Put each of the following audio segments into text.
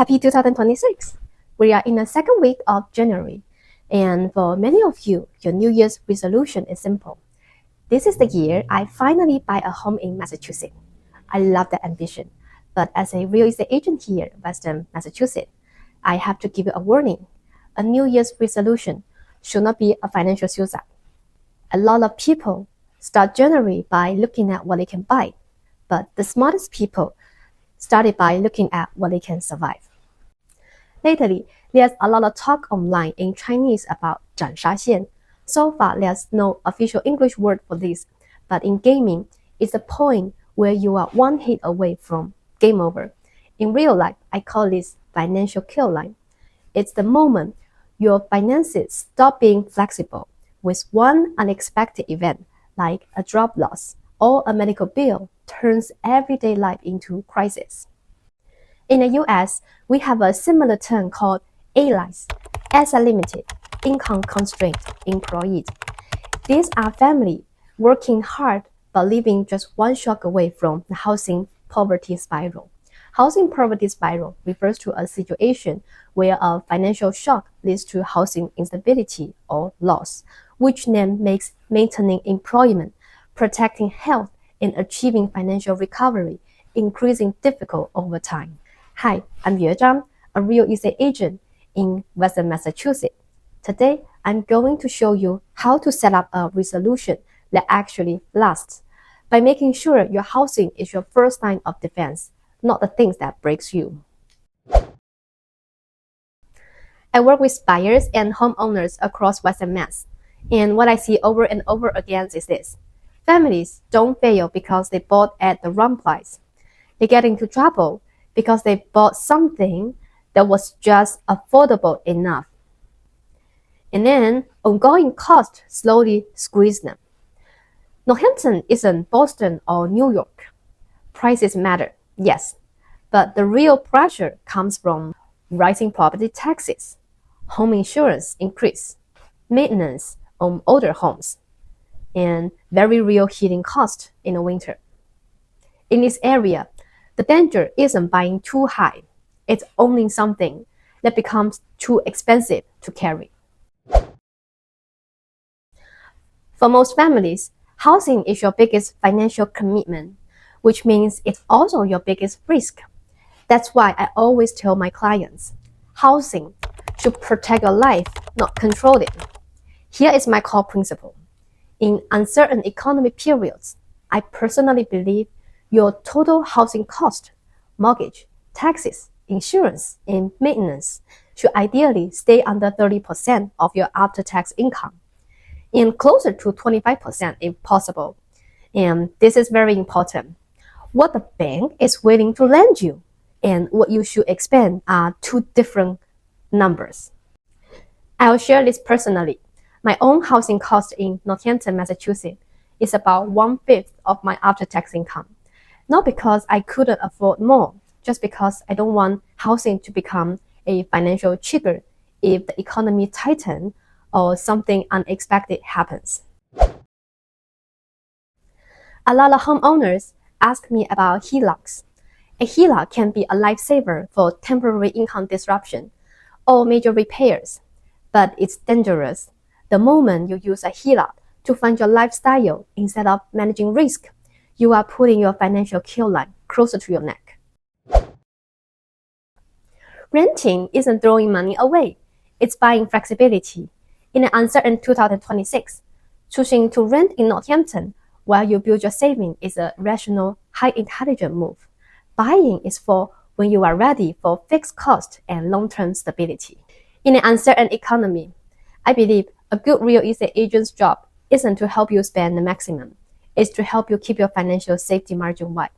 Happy 2026! We are in the second week of January, and for many of you, your New Year's resolution is simple. This is the year I finally buy a home in Massachusetts. I love that ambition, but as a real estate agent here in Western Massachusetts, I have to give you a warning. A New Year's resolution should not be a financial suicide. A lot of people start January by looking at what they can buy, but the smartest people started by looking at what they can survive. Lately, there's a lot of talk online in Chinese about 斩杀线. So far, there's no official English word for this, but in gaming, it's the point where you are one hit away from game over. In real life, I call this financial kill line. It's the moment your finances stop being flexible with one unexpected event, like a job loss or a medical bill, turns everyday life into crisis. In the US, we have a similar term called ALICE, Asset Limited, Income Constrained Employees. These are families working hard but living just one shock away from the housing poverty spiral. Housing poverty spiral refers to a situation where a financial shock leads to housing instability or loss, which then makes maintaining employment, protecting health, and achieving financial recovery increasingly difficult over time. Hi, I'm Yue Zhang, a real estate agent in Western Massachusetts. Today, I'm going to show you how to set up a resolution that actually lasts by making sure your housing is your first line of defense, not the things that breaks you. I work with buyers and homeowners across Western Mass, and what I see over and over again is this. Families don't fail because they bought at the wrong price. They get into trouble because they bought something that was just affordable enough. And then ongoing costs slowly squeeze them. Northampton isn't Boston or New York. Prices matter, yes, but the real pressure comes from rising property taxes, home insurance increase, maintenance on older homes, and very real heating costs in the winter. In this area, the danger isn't buying too high, it's owning something that becomes too expensive to carry. For most families, housing is your biggest financial commitment, which means it's also your biggest risk. That's why I always tell my clients, housing should protect your life, not control it. Here is my core principle. In uncertain economic periods, I personally believe your total housing cost, mortgage, taxes, insurance, and maintenance should ideally stay under 30% of your after-tax income, and closer to 25% if possible. And this is very important. What the bank is willing to lend you and what you should expend are two different numbers. I'll share this personally. My own housing cost in Northampton, Massachusetts is about 1/5 of my after-tax income. Not because I couldn't afford more, just because I don't want housing to become a financial trigger if the economy tightens or something unexpected happens. A lot of homeowners ask me about HELOCs. A HELOC can be a lifesaver for temporary income disruption or major repairs, but it's dangerous. The moment you use a HELOC to fund your lifestyle instead of managing risk, you are putting your financial kill line closer to your neck. Renting isn't throwing money away, it's buying flexibility. In an uncertain 2026, choosing to rent in Northampton while you build your savings is a rational, high-intelligence move. Buying is for when you are ready for fixed cost and long-term stability. In an uncertain economy, I believe a good real estate agent's job isn't to help you spend the maximum. It's to help you keep your financial safety margin wide.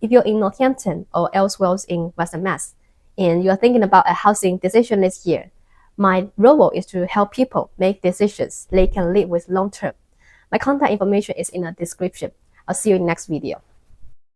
If you're in Northampton or elsewhere in Western Mass, and you're thinking about a housing decision this year, my role is to help people make decisions they can live with long term. My contact information is in the description. I'll see you in the next video.